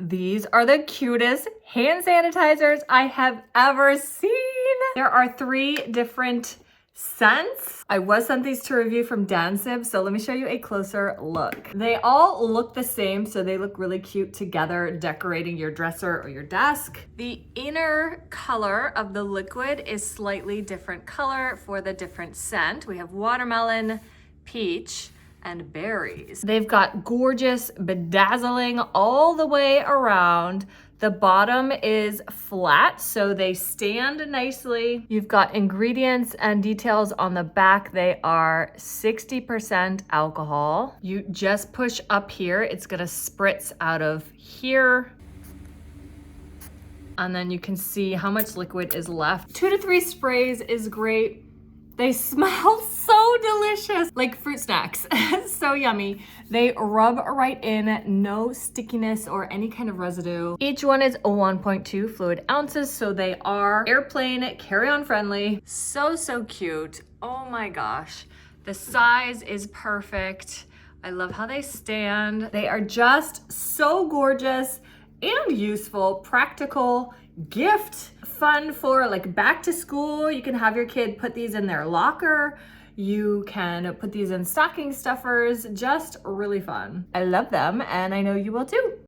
These are the cutest hand sanitizers I have ever seen. There are 3 different scents. I was sent these to review from Bedazzled, so let me show you a closer look. They all look the same, so they look really cute together, decorating your dresser or your desk. The inner color of the liquid is slightly different color for the different scent. We have watermelon, peach, and berries. They've got gorgeous bedazzling all the way around. The bottom is flat, so they stand nicely. You've got ingredients and details on the back. They are 60% alcohol. You just push up here. It's gonna spritz out of here. And then you can see how much liquid is left. 2 to 3 sprays is great. They smell so delicious, like fruit snacks. So yummy. They rub right in, no stickiness or any kind of residue. Each one is 1.2 fluid ounces, so they are airplane carry-on friendly. So cute. Oh my gosh. The size is perfect. I love how they stand. They are just so gorgeous and useful, practical, gift, fun for like back to school. You can have your kid put these in their locker. You can put these in stocking stuffers, just really fun. I love them and I know you will too.